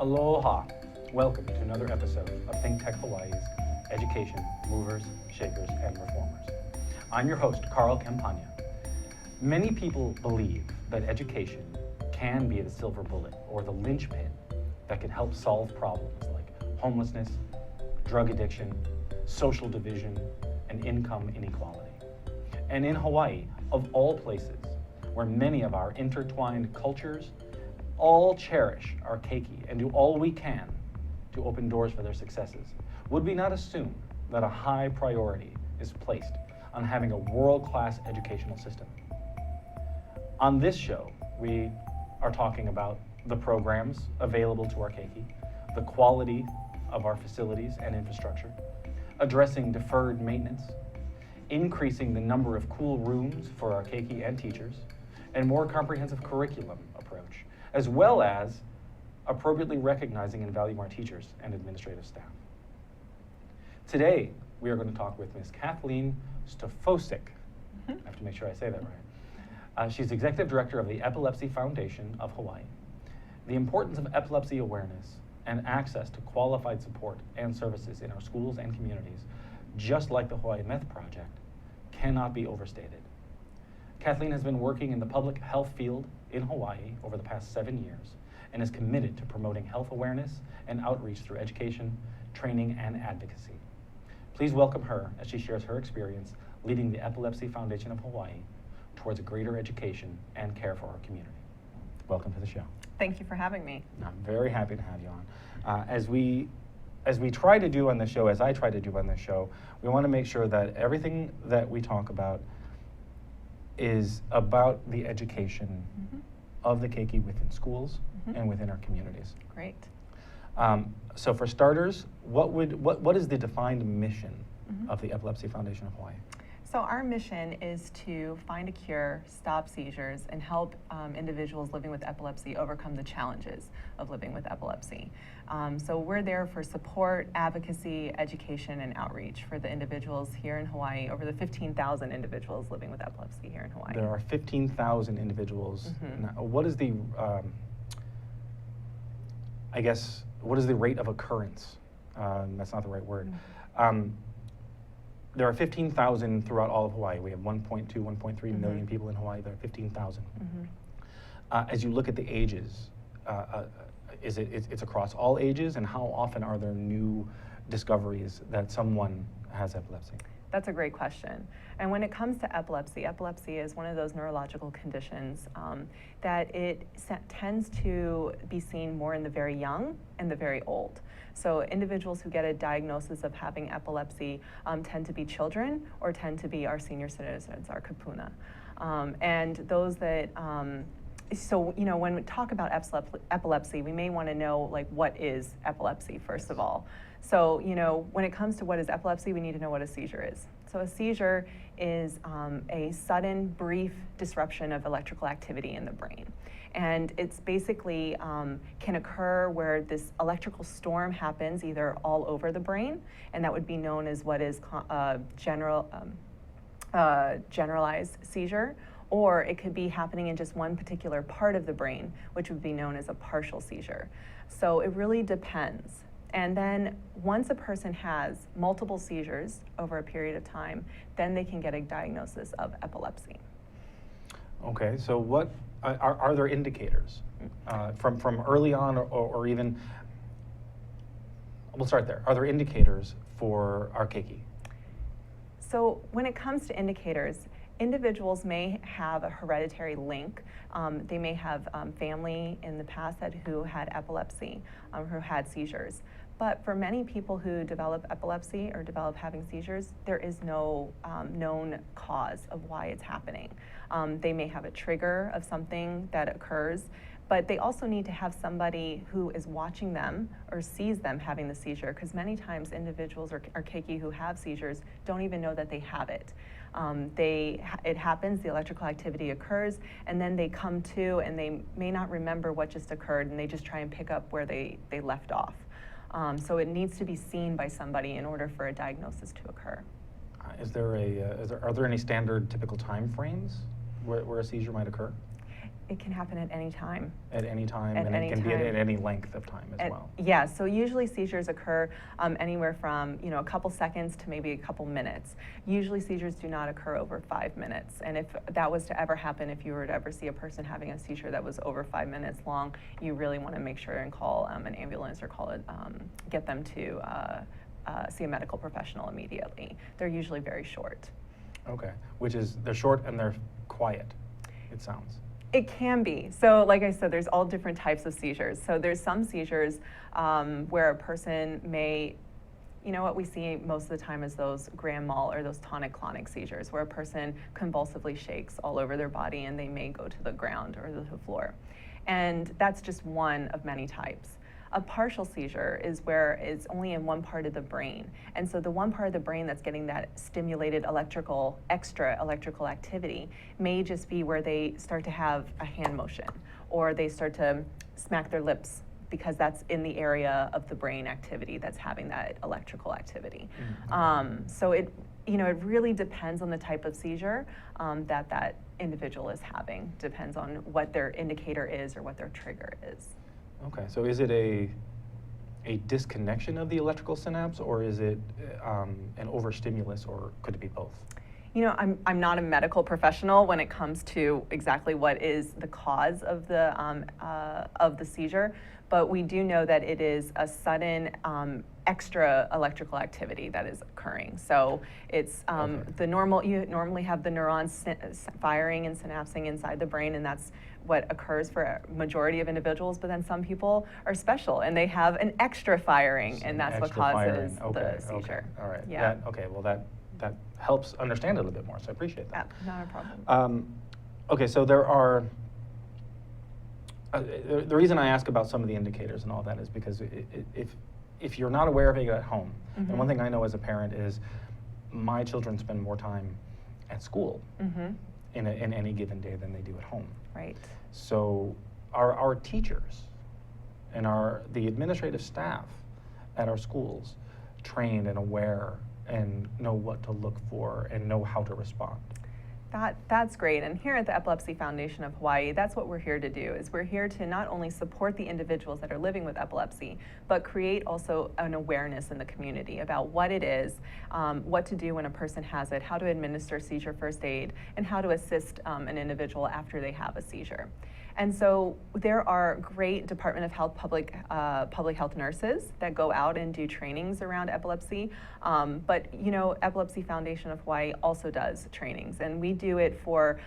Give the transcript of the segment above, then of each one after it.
Aloha. Welcome to another episode of Think Tech Hawaii's Education Movers, Shakers, and Reformers. I'm your host, Carl Campagna. Many people believe that education can be the silver bullet or the linchpin that can help solve problems like homelessness, drug addiction, social division, and income inequality. And in Hawaii, of all places, where many of our intertwined cultures all cherish our keiki and do all we can to open doors for their successes, would we not assume that a high priority is placed on having a world-class educational system? On this show, we are talking about the programs available to our keiki, the quality of our facilities and infrastructure, addressing deferred maintenance, increasing the number of cool rooms for our keiki and teachers, and more comprehensive curriculum approach, as well as appropriately recognizing and valuing our teachers and administrative staff. Today, we are going to talk with Ms. Kathleen Stofocik. I have to make sure I say that right. She's Executive Director of the Epilepsy Foundation of Hawaii. The importance of epilepsy awareness and access to qualified support and services in our schools and communities, just like the Hawaii Meth Project, cannot be overstated. Kathleen has been working in the public health field in Hawaii over the past 7 years and is committed to promoting health awareness and outreach through education, training, and advocacy. Please welcome her as she shares her experience leading the Epilepsy Foundation of Hawaii towards a greater education and care for our community. Welcome to the show. Thank you for having me. I'm very happy to have you on. As we try to do on the show, as I try to do on the show, we want to make sure that everything that we talk about is about the education of the keiki within schools and within our communities. Great. So for starters, what is the defined mission of the Epilepsy Foundation of Hawaii? So our mission is to find a cure, stop seizures, and help individuals living with epilepsy overcome the challenges of living with epilepsy. So we're there for support, advocacy, education, and outreach for the individuals here in Hawaii, over the 15,000 individuals living with epilepsy here in Hawaii. There are 15,000 individuals. Now, what is the, I guess, what is the rate of occurrence? That's not the right word. There are 15,000 throughout all of Hawaii. We have 1.2, 1.3 million people in Hawaii. There are 15,000. As you look at the ages, it's across all ages, and how often are there new discoveries that someone has epilepsy? That's a great question. And when it comes to epilepsy, epilepsy is one of those neurological conditions that it tends to be seen more in the very young and the very old. So individuals who get a diagnosis of having epilepsy tend to be children or tend to be our senior citizens, our kapuna. And those that, so, you know, when we talk about epilepsy, we may want to know, like, what is epilepsy, first of all. So, you know, when it comes to what is epilepsy, we need to know what a seizure is. So a seizure is a sudden, brief disruption of electrical activity in the brain. And it's basically can occur where this electrical storm happens either all over the brain, and that would be known as what is generalized seizure, or it could be happening in just one particular part of the brain, which would be known as a partial seizure. So it really depends. And then once a person has multiple seizures over a period of time, then they can get a diagnosis of epilepsy. Okay, so what are there indicators from early on or even, we'll start there. Are there indicators for our keiki? So when it comes to indicators, individuals may have a hereditary link. They may have family in the past who had epilepsy, who had seizures. But for many people who develop epilepsy or develop having seizures, there is no known cause of why it's happening. They may have a trigger of something that occurs, but they also need to have somebody who is watching them or sees them having the seizure, because many times individuals or keiki who have seizures don't even know that they have it. It happens, the electrical activity occurs, and then they come to and they may not remember what just occurred, and they just try and pick up where they left off. So it needs to be seen by somebody in order for a diagnosis to occur. Are there any standard typical time frames where a seizure might occur? It can happen at any time. At any time, At and any it can be time. at any length of time as well. Yeah, so usually seizures occur anywhere from a couple seconds to maybe a couple minutes. Usually seizures do not occur over 5 minutes, and if that was to ever happen, if you were to ever see a person having a seizure that was over 5 minutes long, you really want to make sure and call an ambulance or get them to see a medical professional immediately. They're usually very short. Okay, which is they're short and they're quiet, it sounds. It can be. So like I said, there's all different types of seizures. So there's some seizures where a person may, what we see most of the time is those grand mal or those tonic-clonic seizures, where a person convulsively shakes all over their body and they may go to the ground or the floor. And that's just one of many types. A partial seizure is where it's only in one part of the brain. And so the one part of the brain that's getting that stimulated extra electrical activity may just be where they start to have a hand motion, or they start to smack their lips because that's in the area of the brain activity that's having that electrical activity. Mm-hmm. So it really depends on the type of seizure that individual is having. Depends on what their indicator is or what their trigger is. Okay, so is it a disconnection of the electrical synapse, or is it an overstimulus, or could it be both? I'm not a medical professional when it comes to exactly what is the cause of the seizure, but we do know that it is a sudden extra electrical activity that is occurring. So it's you normally have the neurons firing and synapsing inside the brain, and that's what occurs for a majority of individuals, but then some people are special and they have an extra firing, and that's what causes the seizure. Okay, all right. Yeah. That helps understand it a little bit more, so I appreciate that. Yeah, not a problem. Okay, so there are, the reason I ask about some of the indicators and all that is because if you're not aware of it at home, and one thing I know as a parent is my children spend more time at school in any given day than they do at home. Right. So our teachers and the administrative staff at our schools trained and aware and know what to look for and know how to respond? That's great. And here at the Epilepsy Foundation of Hawaii, that's what we're here to do, is we're here to not only support the individuals that are living with epilepsy, but create also an awareness in the community about what it is, what to do when a person has it, how to administer seizure first aid, and how to assist an individual after they have a seizure. And so there are great Department of Health public health nurses that go out and do trainings around epilepsy. But Epilepsy Foundation of Hawaii also does trainings, and we do it for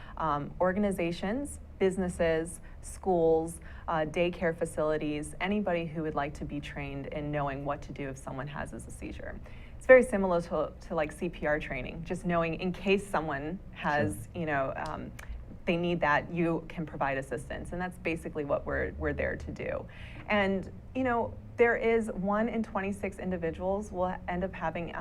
organizations, businesses, schools, daycare facilities, anybody who would like to be trained in knowing what to do if someone has a seizure. It's very similar to like CPR training, just knowing in case someone has, they need that, you can provide assistance, and that's basically what we're there to do. And there is 1 in 26 individuals will end up having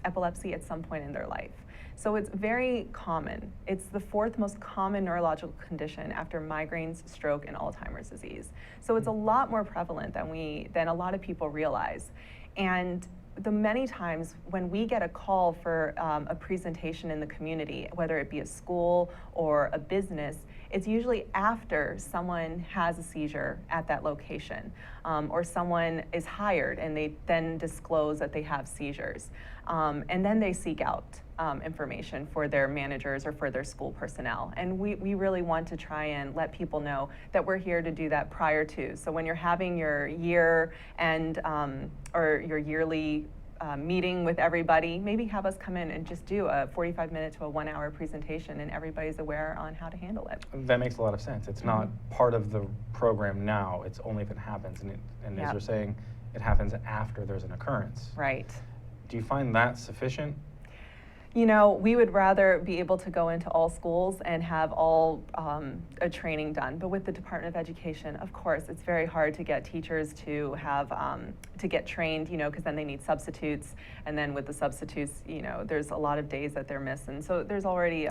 epilepsy at some point in their life. So it's very common. It's the 4th most common neurological condition after migraines, stroke, and Alzheimer's disease. So it's a lot more prevalent than a lot of people realize. And the many times when we get a call for a presentation in the community, whether it be a school or a business, it's usually after someone has a seizure at that location, or someone is hired and they then disclose that they have seizures. And then they seek out information for their managers or for their school personnel. And we really want to try and let people know that we're here to do that prior to. So when you're having your year end or your yearly meeting with everybody, maybe have us come in and just do a 45-minute to a 1-hour presentation, and everybody's aware on how to handle it. That makes a lot of sense. It's not part of the program now. It's only if it happens. And as you're saying, it happens after there's an occurrence. Right. Do you find that sufficient? We would rather be able to go into all schools and have all a training done. But with the Department of Education, of course, it's very hard to get teachers to have to get trained, because then they need substitutes. And then with the substitutes, there's a lot of days that they're missing. So there's already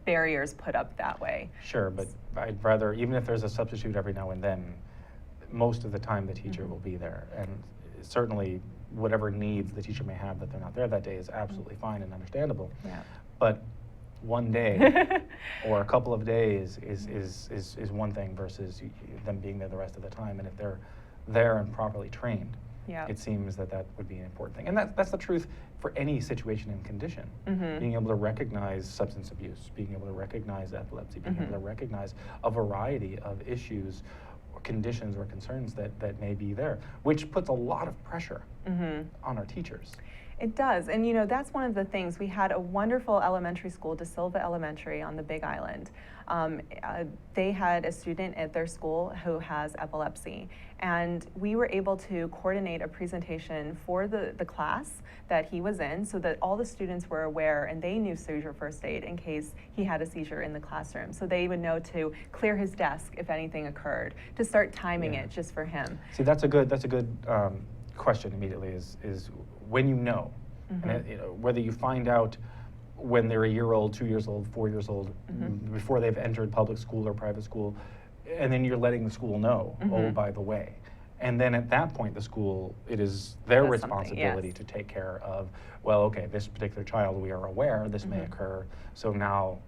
barriers put up that way. Sure, but I'd rather, even if there's a substitute every now and then, most of the time the teacher will be there. And certainly whatever needs the teacher may have that they're not there that day is absolutely fine and understandable. Yeah. But one day or a couple of days is one thing versus them being there the rest of the time. And if they're there and properly trained, it seems that that would be an important thing. And that's the truth for any situation and condition. Being able to recognize substance abuse, being able to recognize epilepsy, being able to recognize a variety of issues or conditions or concerns that may be there, which puts a lot of pressure on our teachers. It does, and you know, that's one of the things. We had a wonderful elementary school, De Silva Elementary on the Big Island. They had a student at their school who has epilepsy, and we were able to coordinate a presentation for the class that he was in so that all the students were aware and they knew seizure first aid in case he had a seizure in the classroom. So they would know to clear his desk if anything occurred, to start timing it just for him. See, that's a good question immediately is when you know, and you know, whether you find out when they're a year old, 2 years old, 4 years old, before they've entered public school or private school, and then you're letting the school know, oh, by the way. And then at that point, the school, it is their responsibility to take care of, well, okay, this particular child, we are aware this may occur, so now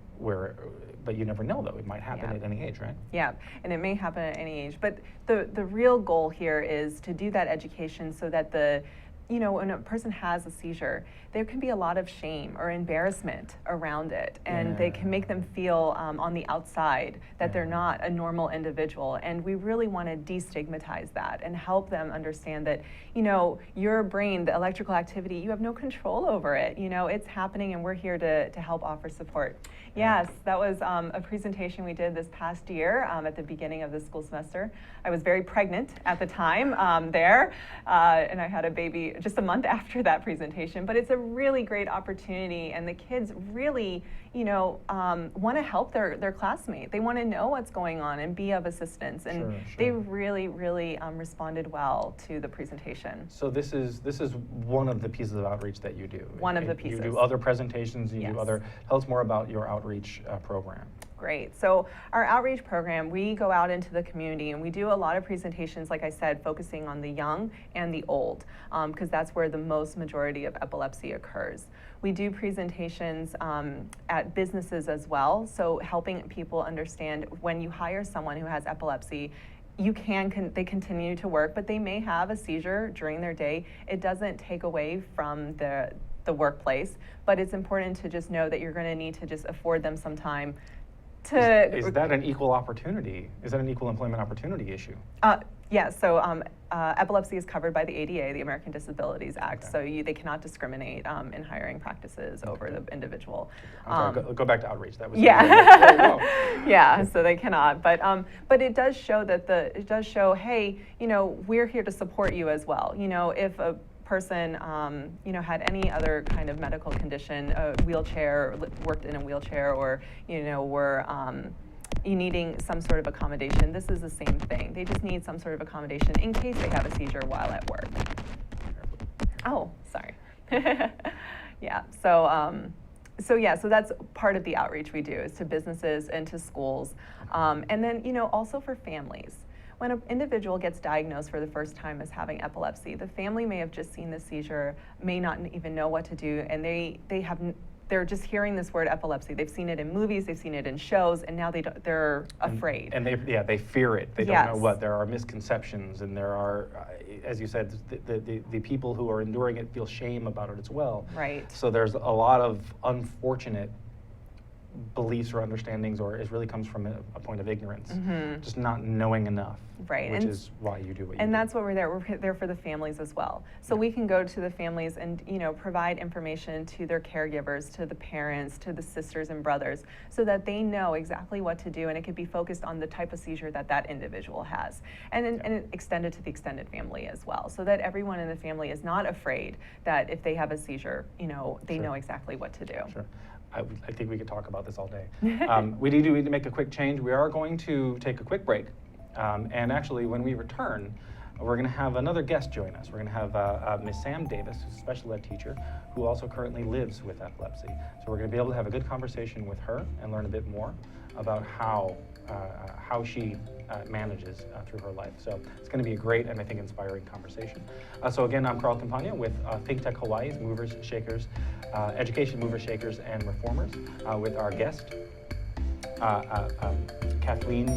but you never know though, it might happen at any age, right? Yeah, and it may happen at any age, but the real goal here is to do that education so that you know, when a person has a seizure, there can be a lot of shame or embarrassment around it, and they can make them feel on the outside that they're not a normal individual. And we really want to destigmatize that and help them understand that, you know, your brain, the electrical activity, you have no control over it. You know, it's happening, and we're here to help offer support. Yes, that was a presentation we did this past year at the beginning of the school semester. I was very pregnant at the time and I had a baby just a month after that presentation. But it's a really great opportunity, and the kids really, you know, want to help their classmate. They want to know what's going on and be of assistance, and they really, really responded well to the presentation. So this is one of the pieces of outreach that you do. One of the pieces. You do other presentations, you do other. Tell us more about your outreach program. Great. So our outreach program, we go out into the community and we do a lot of presentations, like I said, focusing on the young and the old, because that's where the most majority of epilepsy occurs. We do presentations at businesses as well, so helping people understand when you hire someone who has epilepsy, they continue to work, but they may have a seizure during their day. It doesn't take away from the workplace, but it's important to just know that you're going to need to just afford them some time. Is that an equal opportunity? Is that an equal employment opportunity issue? Yeah, so epilepsy is covered by the ADA, the American Disabilities Act, so they cannot discriminate in hiring practices over the individual. I'm sorry, go back to outreach. That was yeah, so they cannot. But it does show that hey, you know, we're here to support you as well. You know, if a person you know, had any other kind of medical condition, a wheelchair, worked in a wheelchair, or you know, were needing some sort of accommodation, this is the same thing. They just need some sort of accommodation in case they have a seizure while at work. Oh, sorry. Yeah. So that's part of the outreach we do, is to businesses and to schools, and then, you know, also for families. When an individual gets diagnosed for the first time as having epilepsy, the family may have just seen the seizure, may not even know what to do, and they're just hearing this word epilepsy. They've seen it in movies, they've seen it in shows, and now they're afraid. And they fear it. They don't know what. There are misconceptions, and there are, as you said, the people who are enduring it feel shame about it as well. Right. So there's a lot of unfortunate beliefs or understandings, or it really comes from a point of ignorance, just not knowing enough, which is why you do what you do. And that's what we're there. We're there for the families as well. So we can go to the families and, you know, provide information to their caregivers, to the parents, to the sisters and brothers, so that they know exactly what to do, and it could be focused on the type of seizure that individual has, and extend it to the extended family as well, so that everyone in the family is not afraid that if they have a seizure, you know, they know exactly what to do. Sure. I think we could talk about this all day. We do need to make a quick change. We are going to take a quick break. And actually, when we return, we're going to have another guest join us. We're going to have Miss Sam Davis, who's a special ed teacher, who also currently lives with epilepsy. So we're going to be able to have a good conversation with her and learn a bit more about how she manages through her life. So it's going to be a great and I think inspiring conversation. So again, I'm Carl Campagna with Think Tech Hawaii's Movers, Shakers, Education Movers, Shakers, and Reformers with our guest, Kathleen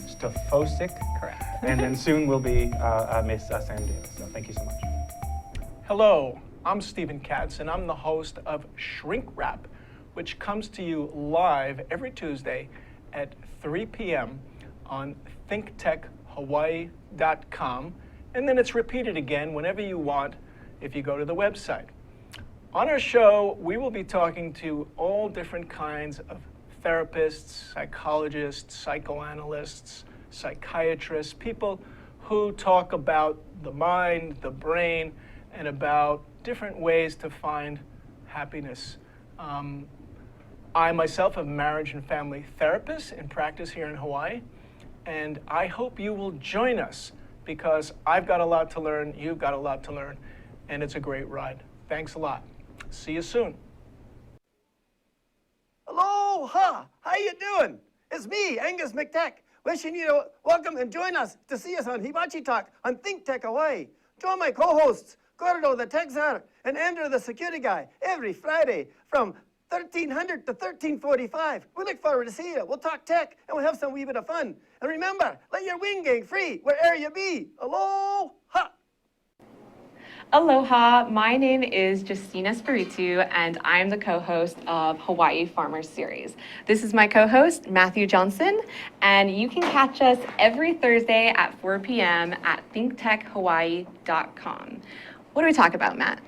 Stofocik. Correct. And then soon will be Miss Sam Davis. So thank you so much. Hello, I'm Stephen Katz, and I'm the host of Shrink Wrap, which comes to you live every Tuesday at 3 p.m. on thinktechhawaii.com, and then it's repeated again whenever you want if you go to the website. On our show, we will be talking to all different kinds of therapists, psychologists, psychoanalysts, psychiatrists, people who talk about the mind, the brain, and about different ways to find happiness. I myself am a marriage and family therapist in practice here in Hawaii, and I hope you will join us because I've got a lot to learn, you've got a lot to learn, and it's a great ride. Thanks a lot. See you soon. Aloha! How you doing? It's me, Angus McTech, wishing you to welcome and join us to see us on Hibachi Talk on Think Tech Hawaii. Join my co-hosts, Gordo the Tech Czar and Andrew the Security Guy, every Friday from 1300 to 1345. We look forward to seeing you. We'll talk tech and we'll have some wee bit of fun. And remember, let your wing gang free wherever you be. Aloha! Aloha, my name is Justina Spiritu, and I'm the co-host of Hawaii Farmers Series. This is my co-host, Matthew Johnson, and you can catch us every Thursday at 4 p.m. at thinktechhawaii.com. What do we talk about, Matt?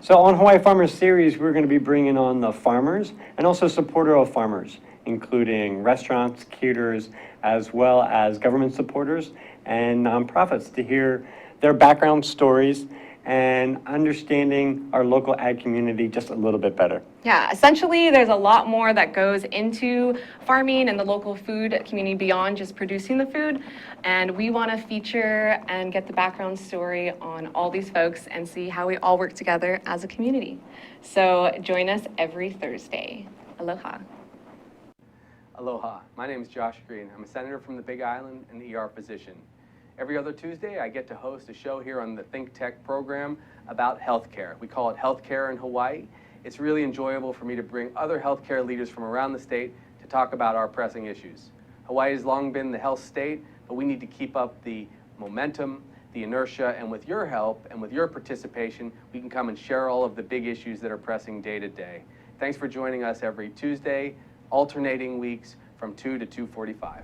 So on Hawaii Farmers Series, we're going to be bringing on the farmers and also supporter of farmers, including restaurants, caterers, as well as government supporters and nonprofits to hear their background stories and understanding our local ag community just a little bit better. Yeah, essentially there's a lot more that goes into farming and the local food community beyond just producing the food. And we want to feature and get the background story on all these folks and see how we all work together as a community. So join us every Thursday. Aloha. Aloha, my name is Josh Green. I'm a senator from the Big Island and the ER physician. Every other Tuesday, I get to host a show here on the Think Tech program about healthcare. We call it Healthcare in Hawaii. It's really enjoyable for me to bring other healthcare leaders from around the state to talk about our pressing issues. Hawaii has long been the health state, but we need to keep up the momentum, the inertia, and with your help and with your participation, we can come and share all of the big issues that are pressing day to day. Thanks for joining us every Tuesday, alternating weeks from 2 to 2:45.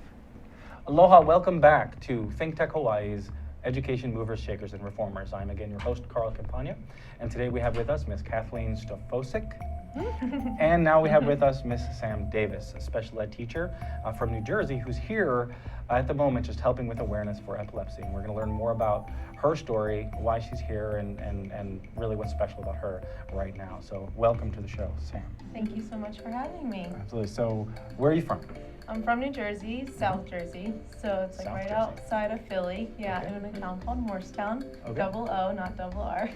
Aloha, welcome back to Think Tech Hawaii's Education Movers, Shakers, and Reformers. I'm again your host, Carl Campagna, and today we have with us Miss Kathleen Stofocik, and now we have with us Miss Sam Davis, a special ed teacher from New Jersey who's here at the moment just helping with awareness for epilepsy. And we're going to learn more about her story, why she's here, and really what's special about her right now. So welcome to the show, Sam. Thank you so much for having me. Absolutely. So where are you from? I'm from New Jersey, South Jersey, so it's like South right Jersey. outside of Philly. Yeah, Okay. in a town called Morristown. Okay. Double O, not double R.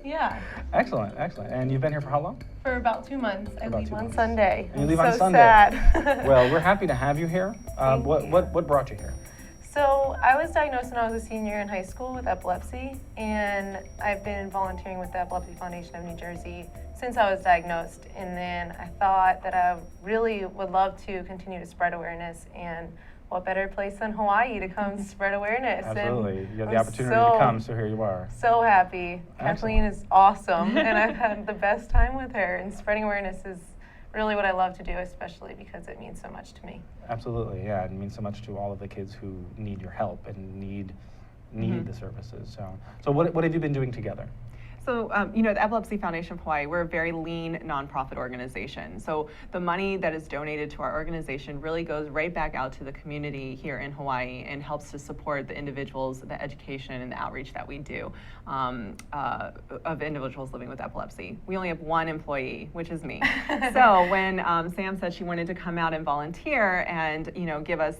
Yeah, Excellent, excellent. And you've been here for how long? for about 2 months. I About leave 2 on months. Sunday. And you I'm leave on so Sunday. sad. Well, we're happy to have you here. Thank you. What brought you here? So I was diagnosed when I was a senior in high school with epilepsy, and I've been volunteering with the Epilepsy Foundation of New Jersey since I was diagnosed. And then I thought that I really would love to continue to spread awareness, and what better place than Hawaii to come spread awareness. And Absolutely. You had the I'm opportunity to come, so here you are. So happy. Kathleen Excellent. is awesome, and I've had the best time with her, and spreading awareness is really what I love to do, especially because it means so much to me. Absolutely, yeah. It means so much to all of the kids who need your help and need the services. So what have you been doing together? So, the Epilepsy Foundation of Hawaii, we're a very lean nonprofit organization. So the money that is donated to our organization really goes right back out to the community here in Hawaii and helps to support the individuals, the education and the outreach that we do of individuals living with epilepsy. We only have one employee, which is me. So when Sam said she wanted to come out and volunteer and, give us,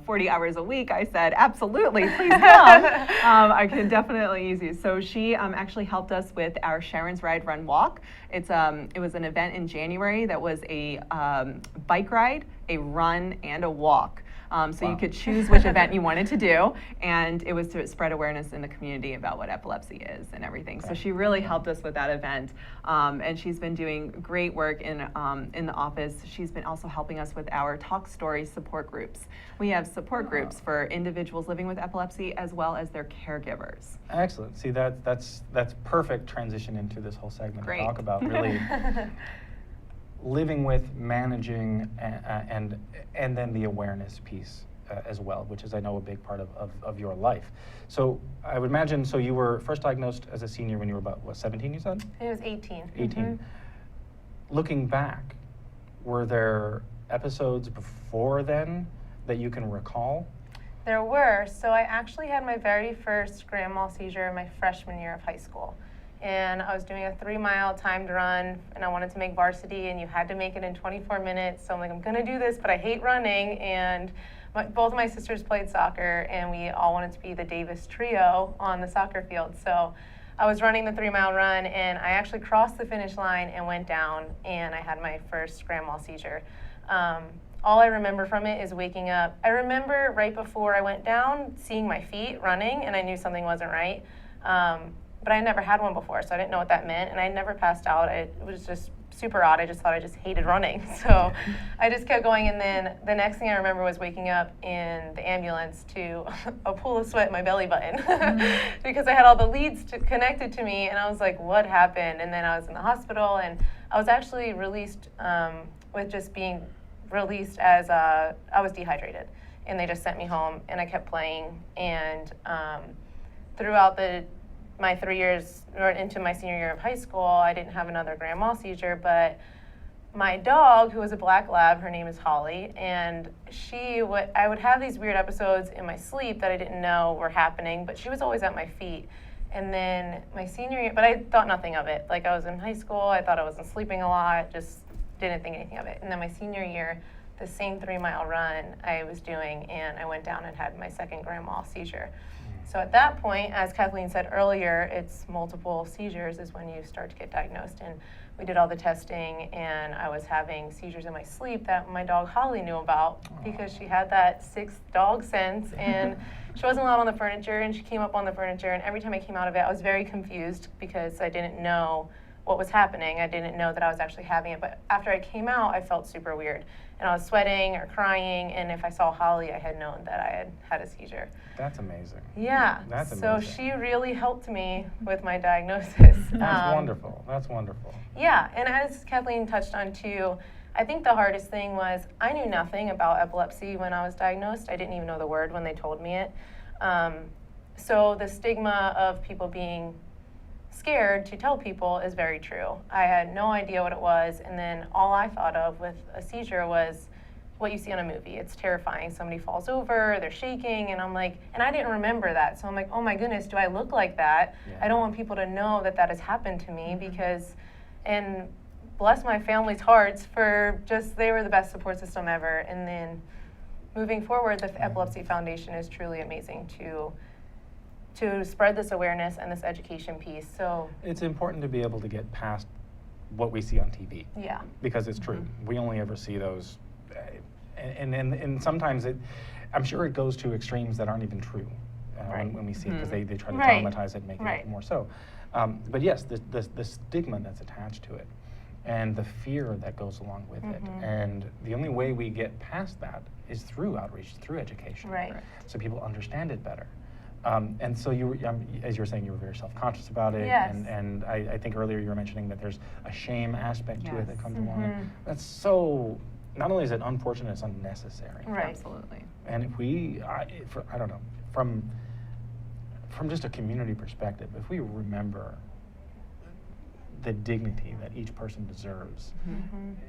40 hours a week, I said, absolutely, please come. I can definitely use you. So she actually helped us with our Sharon's Ride, Run, Walk. It was an event in January that was a bike ride, a run, and a walk. So you could choose which event you wanted to do, and it was to spread awareness in the community about what epilepsy is and everything. So she really helped us with that event, and she's been doing great work in the office. She's been also helping us with our Talk Stories support groups. We have support groups for individuals living with epilepsy as well as their caregivers. Excellent. See, that's perfect transition into this whole segment. Great. To talk about really living with, managing, and then the awareness piece as well, which is, I know, a big part of your life. So I would imagine, so you were first diagnosed as a senior when you were about, 17 you said? It was 18. 18. Mm-hmm. Looking back, were there episodes before then that you can recall? There were. So I actually had my very first grand mal seizure my freshman year of high school. And I was doing a 3-mile timed run, and I wanted to make varsity, and you had to make it in 24 minutes. So I'm like, I'm going to do this, but I hate running. And both of my sisters played soccer, and we all wanted to be the Davis trio on the soccer field. So I was running the 3-mile run, and I actually crossed the finish line and went down, and I had my first grand mal seizure. All I remember from it is waking up. I remember right before I went down, seeing my feet running, and I knew something wasn't right. But I never had one before, so I didn't know what that meant, and I never passed out. It was just super odd. I just thought I just hated running. So I just kept going, and then the next thing I remember was waking up in the ambulance to a pool of sweat in my belly button because I had all the leads connected to me, and I was like, what happened? And then I was in the hospital, and I was actually released with just being released as I was dehydrated, and they just sent me home, and I kept playing, and throughout my 3 years or into my senior year of high school, I didn't have another grand mal seizure, but my dog, who was a black lab, her name is Holly, and I would have these weird episodes in my sleep that I didn't know were happening, but she was always at my feet. And then my senior year, but I thought nothing of it. Like, I was in high school, I thought I wasn't sleeping a lot, just didn't think anything of it. And then my senior year, the same 3-mile run I was doing, and I went down and had my second grand mal seizure. So at that point, as Kathleen said earlier, it's multiple seizures is when you start to get diagnosed. And we did all the testing, and I was having seizures in my sleep that my dog Holly knew about because she had that 6th dog sense, and she wasn't allowed on the furniture, and she came up on the furniture, and every time I came out of it, I was very confused because I didn't know what was happening. I didn't know that I was actually having it, but after I came out, I felt super weird. And I was sweating or crying, and if I saw Holly, I had known that I had had a seizure. That's amazing. Yeah. That's so amazing. she really helped me with my diagnosis. That's wonderful. That's wonderful. Yeah, and as Kathleen touched on too, I think the hardest thing was I knew nothing about epilepsy when I was diagnosed. I didn't even know the word when they told me it. So the stigma of people being scared to tell people is very true. I had no idea what it was, and then all I thought of with a seizure was what you see on a movie. It's terrifying. Somebody falls over, they're shaking, and I'm like, and I didn't remember that. So I'm like, oh my goodness, do I look like that? Yeah. I don't want people to know that that has happened to me because, and bless my family's hearts for just, they were the best support system ever. And then moving forward, the Epilepsy Foundation is truly amazing to spread this awareness and this education piece. So It's important to be able to get past what we see on TV. yeah. Because it's true. We only ever see those. And sometimes I'm sure it goes to extremes that aren't even true Right. when we see it, because they try to Right. dramatize it and make Right. it more so. But yes, the stigma that's attached to it and the fear that goes along with it. And the only way we get past that is through outreach, through education. Right. So people understand it better. And so you, as you were saying, you were very self-conscious about it. Yes. And I think earlier you were mentioning that there's a shame aspect to it that Yes. comes along. That's so, not only is it unfortunate, it's unnecessary. Right. Absolutely. And if we, I don't know, from just a community perspective, if we remember the dignity that each person deserves.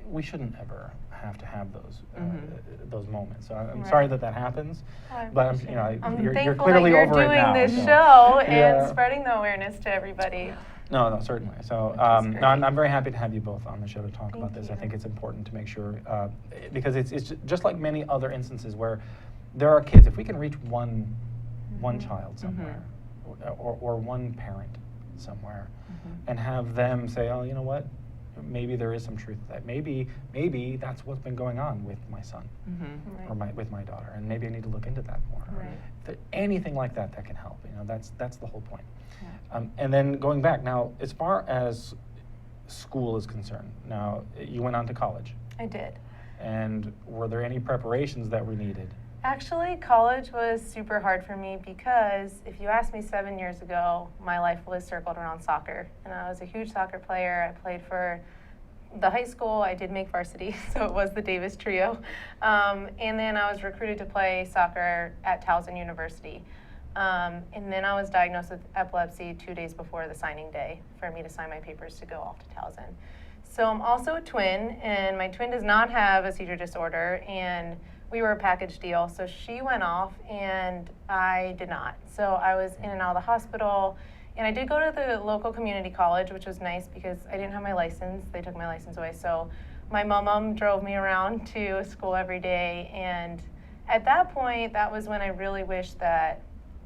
We shouldn't ever have to have those moments. So I'm Right. sorry that happens, I but appreciate it. I'm you're thankful clearly that you're over it doing now. this so. show and Yeah. spreading the awareness to everybody. No, certainly. So Which is no, I'm great. very happy to have you both on the show to talk about Thank this. I you. think it's important to make sure, because it's just like many other instances where there are kids, if we can reach one child somewhere, or one parent somewhere, and have them say, oh, you know what, maybe there is some truth to that. Maybe that's what's been going on with my son or with my daughter, and maybe I need to look into that more. Or Right. if there- anything like that can help. That's the whole point. And then going back now, as far as school is concerned, now you went on to college, I did. and were there any preparations that were needed? Actually, college was super hard for me because if you asked me 7 years ago, my life was circled around soccer. And I was a huge soccer player. I played for the high school. I did make varsity, so it was the Davis Trio. And then I was recruited to play soccer at Towson University. And then I was diagnosed with epilepsy 2 days before the signing day for me to sign my papers to go off to Towson. So I'm also a twin, and my twin does not have a seizure disorder, and we were a package deal. So she went off, and I did not. So I was in and out of the hospital, and I did go to the local community college, which was nice because I didn't have my license. They took my license away. So my mom drove me around to school every day, and at that point, that was when I really wished that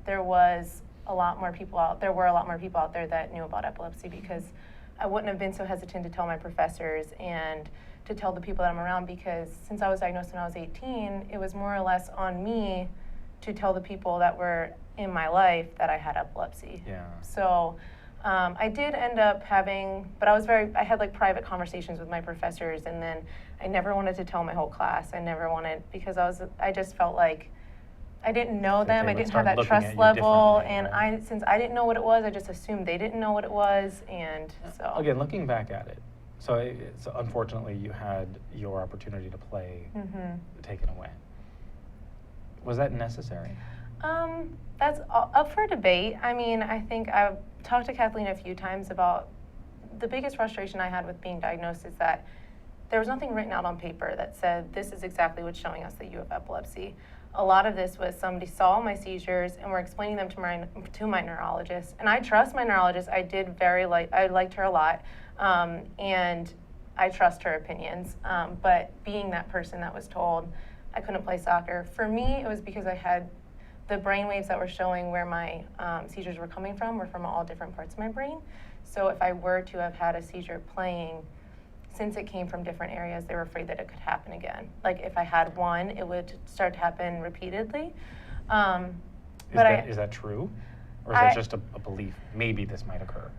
there was a lot more people out there that knew about epilepsy, because I wouldn't have been so hesitant to tell my professors and to tell the people that I'm around, because since I was diagnosed when I was 18, it was more or less on me to tell the people that were in my life that I had epilepsy. Yeah. So I did end up having, but I had like private conversations with my professors, and then I never wanted to tell my whole class. I never wanted, because I just felt like I didn't know Like them. they I would didn't start have that looking at trust you level, differently, and right? since I didn't know what it was, I just assumed they didn't know what it was, and so. Again, looking back at it, so unfortunately you had your opportunity to play taken away. Was that necessary? That's up for debate. I mean, I think I've talked to Kathleen a few times about the biggest frustration I had with being diagnosed is that there was nothing written out on paper that said, this is exactly what's showing us that you have epilepsy. A lot of this was somebody saw my seizures and were explaining them to my neurologist. And I trust my neurologist. I liked her a lot. And I trust her opinions. But being that person that was told I couldn't play soccer, for me, it was because I had the brain waves that were showing where my seizures were coming from were from all different parts of my brain. So if I were to have had a seizure playing, since it came from different areas, they were afraid that it could happen again. Like if I had one, it would start to happen repeatedly. Is that true? Or is that just a belief? Maybe this might occur.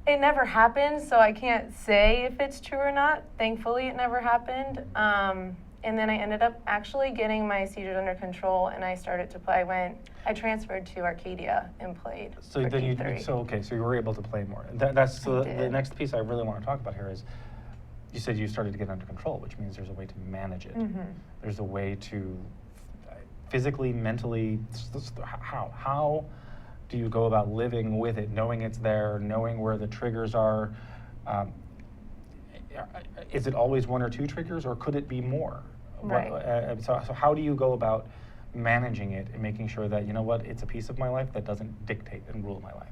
It never happened, so I can't say if it's true or not. Thankfully, it never happened. And then I ended up actually getting my seizures under control, and I started to play. I transferred to Arcadia and played. So for then D3. so you were able to play more. The did. next piece I really want to talk about here is, you said you started to get under control, which means there's a way to manage it. There's a way to physically, mentally, how do you go about living with it, knowing it's there, knowing where the triggers are? Is it always one or two triggers, or could it be more? Right. So how do you go about managing it and making sure that, you know what, it's a piece of my life that doesn't dictate and rule my life?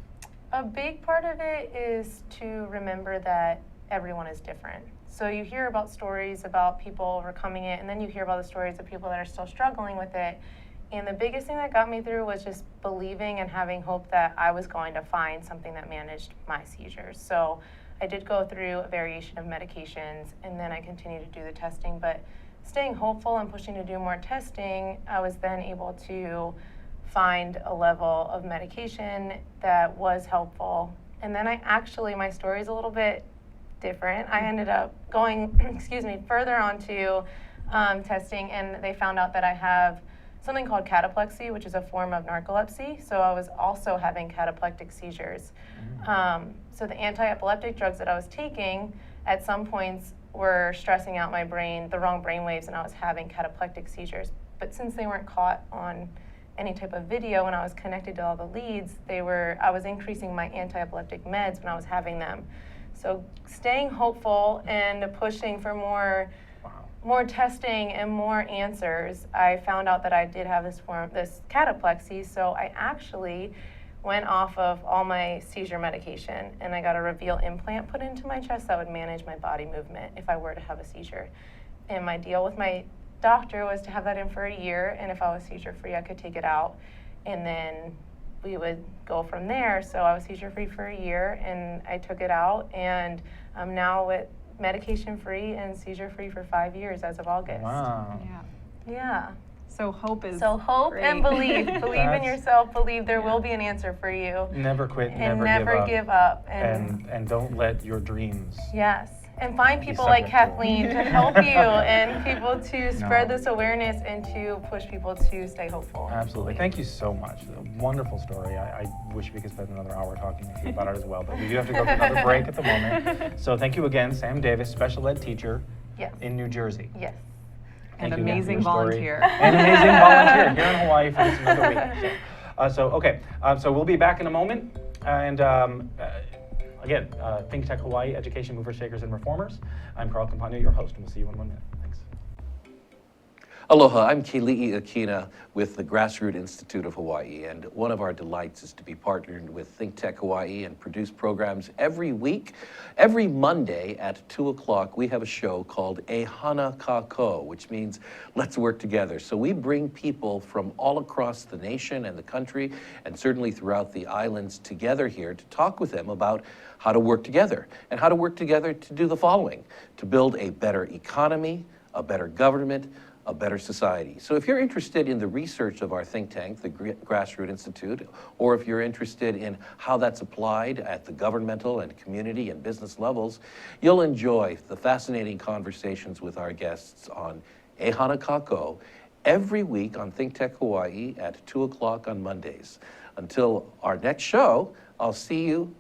A big part of it is to remember that everyone is different. So you hear about stories about people overcoming it, and then you hear about the stories of people that are still struggling with it. And the biggest thing that got me through was just believing and having hope that I was going to find something that managed my seizures. So I did go through a variation of medications, and then I continued to do the testing. But staying hopeful and pushing to do more testing, I was then able to find a level of medication that was helpful. And then my story is a little bit different. I ended up going, further on to testing, and they found out that I have something called cataplexy, which is a form of narcolepsy. So I was also having cataplectic seizures. So the anti-epileptic drugs that I was taking at some points were stressing out my brain, the wrong brain waves, and I was having cataplectic seizures. But since they weren't caught on any type of video, when I was connected to all the leads, I was increasing my anti-epileptic meds when I was having them. So staying hopeful and pushing for more testing and more answers, I found out that I did have this cataplexy, so I actually went off of all my seizure medication, and I got a Reveal implant put into my chest that would manage my body movement if I were to have a seizure. And my deal with my doctor was to have that in for a year, and if I was seizure-free, I could take it out, and then we would go from there. So I was seizure-free for a year, and I took it out, and I'm now with medication-free and seizure-free for 5 years as of August. Wow. Yeah. So hope is So hope great. and believe. Believe in That's- yourself. Believe there will be an answer for you. Never quit, And never give up. and don't let your dreams. Yes. And find Be people like subject to it. Kathleen to help you and people to spread No. this awareness and to push people to stay hopeful. Absolutely. Thank you so much. A wonderful story. I wish we could spend another hour talking with you about it as well, but we do have to go to another break at the moment. So thank you again, Sam Davis, special ed teacher Yes. in New Jersey. Yes. Thank And you again for amazing your story. volunteer. And amazing volunteer here in Hawaii for this another week. So we'll be back in a moment. And again, Think Tech Hawaii, Education Movers, Shakers, and Reformers. I'm Carl Campagna, your host, and we'll see you in 1 minute. Thanks. Aloha, I'm Keli'i Akina with the Grassroots Institute of Hawaii, and one of our delights is to be partnered with Think Tech Hawaii and produce programs every week. Every Monday at 2 o'clock, we have a show called E Hana Kako, which means let's work together. So we bring people from all across the nation and the country, and certainly throughout the islands, together here to talk with them about how to work together, and how to work together to do the following: to build a better economy, a better government, a better society. So if you're interested in the research of our think tank, the Grassroots Institute, or if you're interested in how that's applied at the governmental and community and business levels, you'll enjoy the fascinating conversations with our guests on E Hana Kako every week on Think Tech Hawaii at 2 o'clock on Mondays. Until our next show, I'll see you.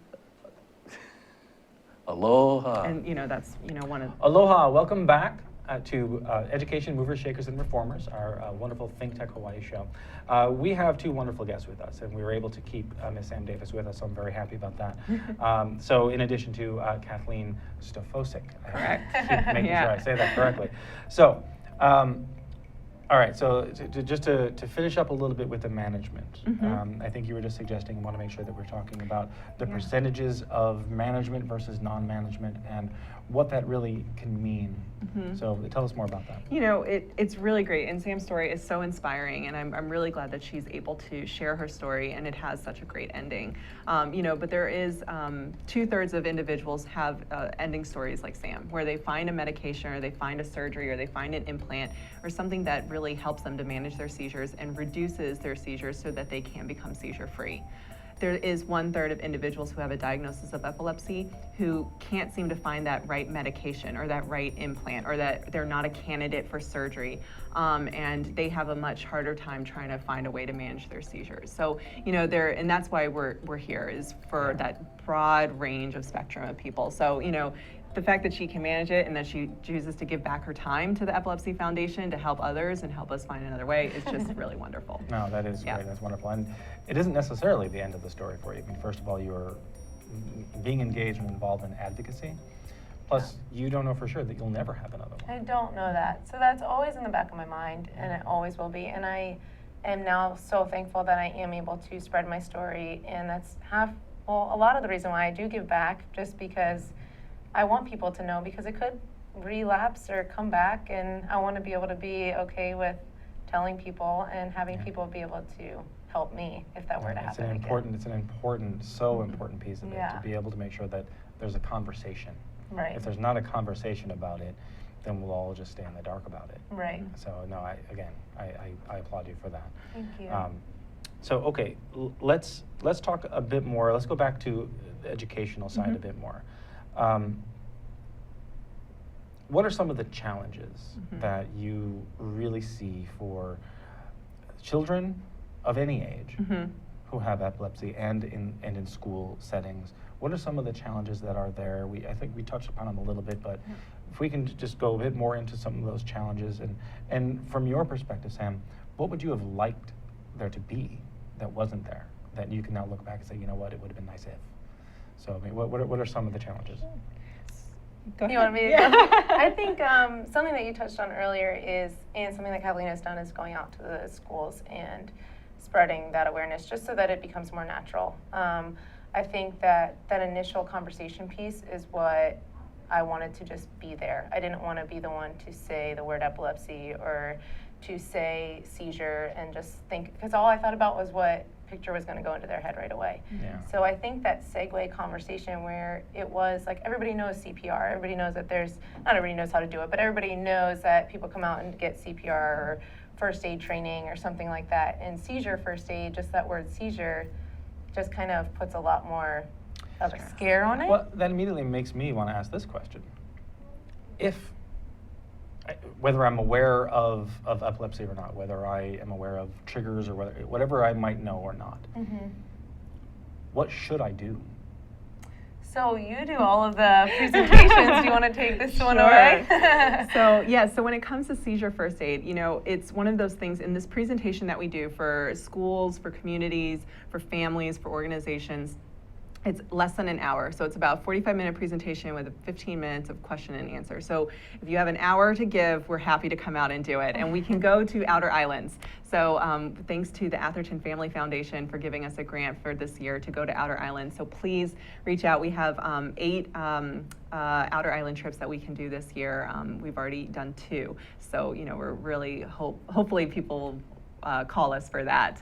Aloha. And that's one of Aloha, welcome back to Education Movers, Shakers, and Reformers, our wonderful Think Tech Hawaii show. We have two wonderful guests with us, and we were able to keep Ms. Sam Davis with us, so I'm very happy about that. So in addition to Kathleen Stofocik, I keep making sure I say that correctly. So, all right, so just to finish up a little bit with the management, I think you were just suggesting you want to make sure that we're talking about the percentages of management versus non-management and what that really can mean. So tell us more about that. It's really great, and Sam's story is so inspiring, and I'm really glad that she's able to share her story, and it has such a great ending. But there is 2/3 of individuals have ending stories like Sam, where they find a medication, or they find a surgery, or they find an implant, or something that really helps them to manage their seizures and reduces their seizures so that they can become seizure-free. There is 1/3 of individuals who have a diagnosis of epilepsy who can't seem to find that right medication or that right implant, or that they're not a candidate for surgery, and they have a much harder time trying to find a way to manage their seizures. So, and that's why we're here, is for that broad range of spectrum of people. So, the fact that she can manage it and that she chooses to give back her time to the Epilepsy Foundation to help others and help us find another way is just really wonderful. No, that is great. That's wonderful. And it isn't necessarily the end of the story for you. I mean, first of all, you're being engaged and involved in advocacy. Plus, you don't know for sure that you'll never have another one. I don't know that. So that's always in the back of my mind, and it always will be. And I am now so thankful that I am able to spread my story. And that's a lot of the reason why I do give back, just because I want people to know, because it could relapse or come back, and I want to be able to be okay with telling people and having people be able to help me if that were to happen again. It's an important, so important piece of it, to be able to make sure that there's a conversation. Right. If there's not a conversation about it, then we'll all just stay in the dark about it. Right. So no, I applaud you for that. Thank you. So okay, let's talk a bit more. Let's go back to the educational side a bit more. What are some of the challenges that you really see for children of any age who have epilepsy and in school settings? What are some of the challenges that are there? I think we touched upon them a little bit, but if we can just go a bit more into some of those challenges, and from your perspective, Sam, what would you have liked there to be that wasn't there, that you can now look back and say, you know what, it would have been nice if. So I mean, what are some of the challenges? Go You ahead. want me to go? I think something that you touched on earlier is, and something that Kathleen has done, is going out to the schools and spreading that awareness just so that it becomes more natural. I think that that initial conversation piece is what I wanted to just be there. I didn't want to be the one to say the word epilepsy or to say seizure and just think, because all I thought about was what picture was going to go into their head right away. Yeah. So I think that segue conversation where it was like everybody knows CPR, everybody knows that not everybody knows how to do it, but everybody knows that people come out and get CPR or first aid training or something like that. And seizure first aid, just that word seizure, just kind of puts a lot more of a scare on it. Well, that immediately makes me want to ask this question. Whether I'm aware of epilepsy or not, whether I am aware of triggers or whatever I might know or not, what should I do? So you do all of the presentations. Do you want to take this one away? So when it comes to seizure first aid, it's one of those things in this presentation that we do for schools, for communities, for families, for organizations. It's less than an hour, so it's about a 45-minute presentation with 15 minutes of question and answer. So if you have an hour to give, we're happy to come out and do it. And we can go to Outer Islands. So thanks to the Atherton Family Foundation for giving us a grant for this year to go to Outer Islands. So please reach out. We have 8 Outer Island trips that we can do this year. We've already done 2. So we're really hopefully people call us for that.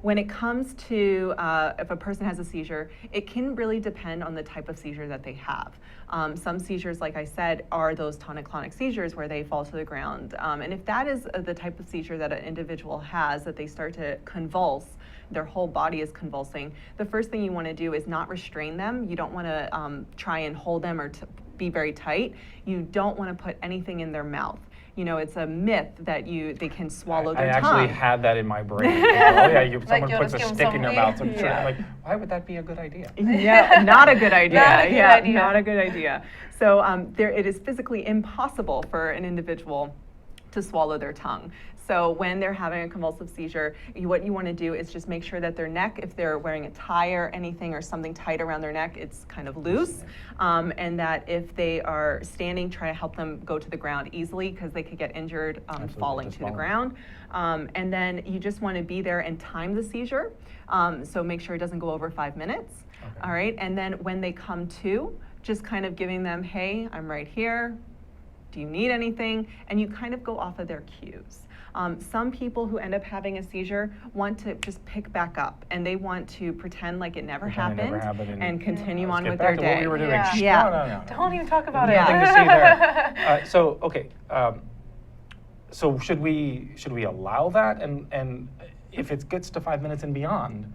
When it comes to if a person has a seizure, it can really depend on the type of seizure that they have. Some seizures, like I said, are those tonic-clonic seizures where they fall to the ground. And if that is the type of seizure that an individual has, that they start to convulse, their whole body is convulsing, the first thing you want to do is not restrain them. You don't want to try and hold them or be very tight. You don't want to put anything in their mouth. It's a myth that they can swallow their tongue. I actually had that in my brain. Someone you'll puts just a give 'em stick in your mouth. something. I'm like, why would that be a good idea? Yeah, not a good idea. Not a good idea. Not a good idea. So it is physically impossible for an individual to swallow their tongue. So when they're having a convulsive seizure, what you want to do is just make sure that their neck, if they're wearing a tie or anything or something tight around their neck, it's kind of loose. And that if they are standing, try to help them go to the ground easily because they could get injured falling to the ground. And then you just want to be there and time the seizure. So make sure it doesn't go over 5 minutes. Okay. All right. And then when they come to, just kind of giving them, hey, I'm right here. Do you need anything? And you kind of go off of their cues. Some people who end up having a seizure want to just pick back up and they want to pretend like it never happened and continue on with their day. Get back to what we were doing. Yeah. No. Don't even talk about Nothing it. to see there. So should we allow that? And if it gets to 5 minutes and beyond,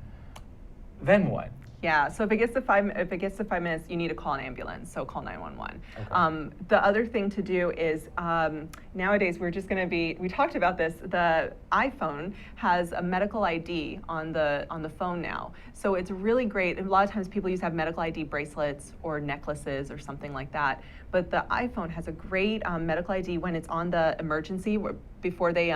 then what? Yeah, so if it gets to 5 minutes, you need to call an ambulance. So call 911. Okay. The other thing to do is nowadays we talked about this. The iPhone has a medical ID on the phone now. So it's really great. A lot of times people have medical ID bracelets or necklaces or something like that. But the iPhone has a great medical ID when it's on the emergency before they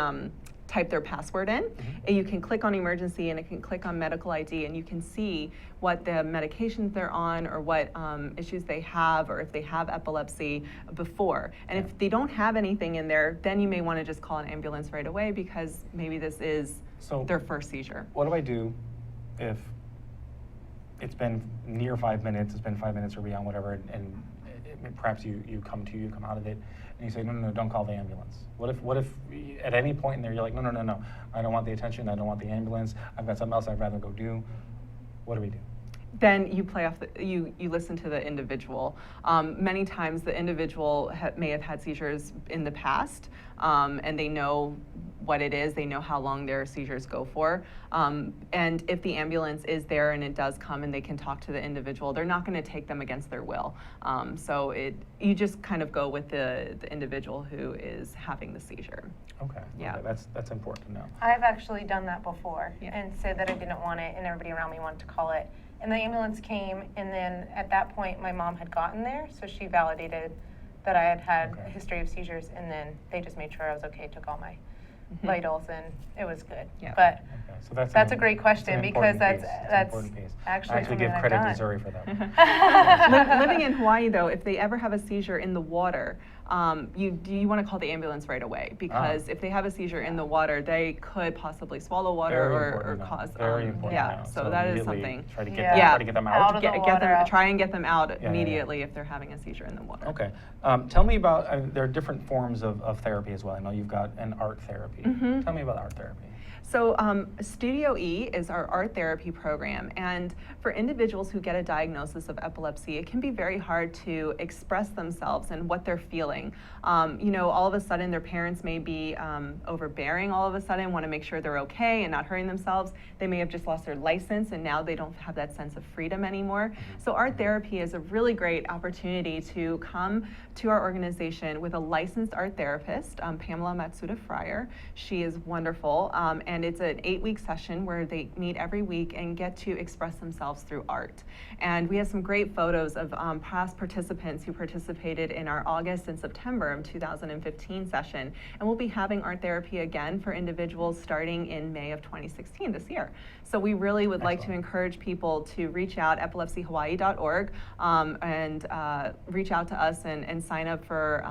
type their password in. And you can click on emergency and it can click on medical ID and you can see what the medications they're on or what issues they have or if they have epilepsy before. And if they don't have anything in there, then you may want to just call an ambulance right away because maybe this is their first seizure. What do I do if it's been near 5 minutes, it's been 5 minutes or beyond, whatever, and perhaps you come out of it, and you say, no, don't call the ambulance. What if at any point in there you're like, no, I don't want the attention, I don't want the ambulance, I've got something else I'd rather go do. What do we do? Then you play off you listen to the individual. Many times the individual may have had seizures in the past, and they know what it is, they know how long their seizures go for. And if the ambulance is there and it does come and they can talk to the individual, they're not going to take them against their will. So you just kind of go with the individual who is having the seizure. Okay. Yeah. Okay. That's important to know. I've actually done that before and said that I didn't want it and everybody around me wanted to call it. And the ambulance came, and then at that point, my mom had gotten there, so she validated that I had a history of seizures, and then they just made sure I was okay, took all my vitals, and it was good. Yeah. But Okay, so that's that's an- a great question it's an because important that's piece. It's an that's important piece. actually I actually something give I've credit done. to Zuri for that. Living in Hawaii, though, if they ever have a seizure in the water, you want to call the ambulance right away, because if they have a seizure in the water, they could possibly swallow water Very or important to know. cause Very important to yeah. know. So that is immediately something. Try to get, Yeah. them, try to get them out. Out of the water. Try and get them out yeah. immediately if they're having a seizure in the water. Okay. Tell me about, there are different forms of therapy as well. I know you've got an art therapy. Tell me about art therapy. So Studio E is our art therapy program, and for individuals who get a diagnosis of epilepsy, it can be very hard to express themselves and what they're feeling. You know, all of a sudden their parents may be overbearing all of a sudden, want to make sure they're okay and not hurting themselves. They may have just lost their license and now they don't have that sense of freedom anymore. So art therapy is a really great opportunity to come to our organization with a licensed art therapist, Pamela Matsuda Fryer. She is wonderful, and it's an 8-week session where they meet every week and get to express themselves through art. And we have some great photos of past participants who participated in our August and September of 2015 session. And we'll be having art therapy again for individuals starting in May of 2016 this year. So we really would like to encourage people to reach out, epilepsyhawaii.org, and reach out to us and sign up for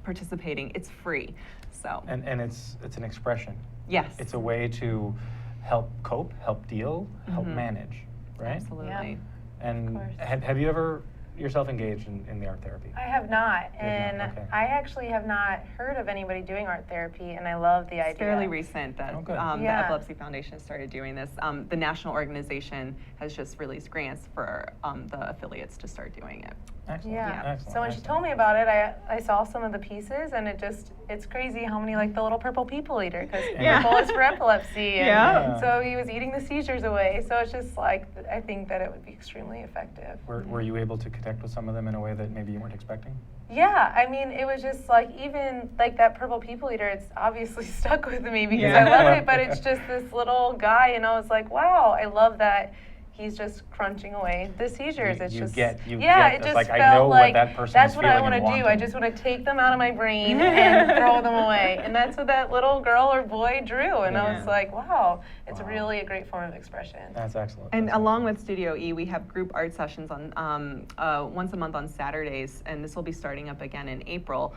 participating. It's free. So. And it's an expression. Yes. It's a way to help cope, help deal, help manage, right? Absolutely. Yeah. And course. have you ever yourself engaged in the art therapy? I have not, You have and not, okay. I actually have not heard of anybody doing art therapy, and I love the idea. It's fairly recent that Oh, good. the Yeah. Epilepsy Foundation started doing this. The national organization has just released grants for the affiliates to start doing it. Excellent. Yeah. Excellent. So when she excellent. told me about it, I saw some of the pieces, and it's crazy how many, like the little purple people eater, because Yeah. purple is for epilepsy. And Yeah. so he was eating the seizures away. So it's just like, I think that it would be extremely effective. Were you able to connect with some of them in a way that maybe you weren't expecting? Yeah, I mean, it was just like, even like that purple people eater, it's obviously stuck with me because Yeah. I love it, but it's just this little guy, and I was like, wow, I love that he's just crunching away the seizures. It's You just, get- yeah, it it's just like, felt I know what like that person that's is what I feeling want to and do. I wanting. just want to take them out of my brain and throw them away. And that's what that little girl or boy drew. And I was Yeah. like, wow, it's Wow. really a great form of expression. That's excellent. And That's along with Studio E, we have group art sessions on once a month on Saturdays, and this will be starting up again in April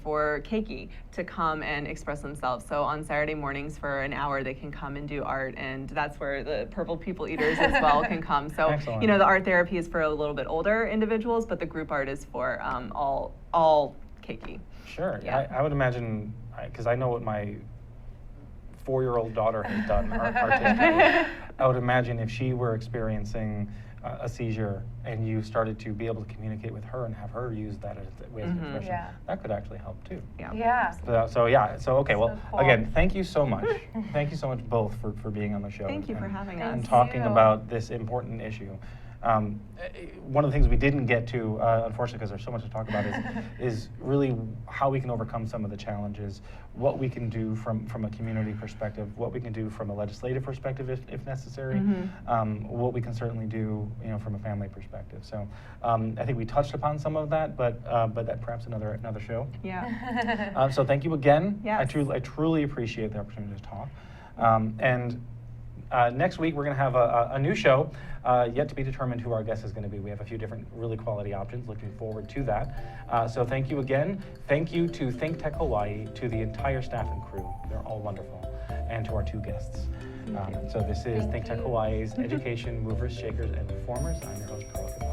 for keiki to come and express themselves. So on Saturday mornings for an hour, they can come and do art, and that's where the purple people eaters as well can come. So Excellent. you know, the art therapy is for a little bit older individuals, but the group art is for all keiki. Sure. Yeah. I would imagine, because I know what my 4-year-old daughter has done artistically. I would imagine if she were experiencing a seizure and you started to be able to communicate with her and have her use that as a way of expression, Yeah. that could actually help too. Yeah. Yeah. So okay, well, So cool. again, thank you so much. Thank you so much both for being on the show. Thank you for having us. And Thank talking you. about this important issue. One of the things we didn't get to, unfortunately, because there's so much to talk about, is really how we can overcome some of the challenges, what we can do from a community perspective, what we can do from a legislative perspective if necessary, what we can certainly do, from a family perspective. So I think we touched upon some of that, but that perhaps another show. Yeah. So thank you again. Yes. I truly appreciate the opportunity to talk. And next week we're going to have a new show, yet to be determined who our guest is going to be. We have a few different really quality options. Looking forward to that. So thank you again. Thank you to Think Tech Hawaii, to the entire staff and crew. They're all wonderful. And to our 2 guests. So this is Think Tech Hawaii's Education, Movers, Shakers, and Reformers. I'm your host, Carl Capone.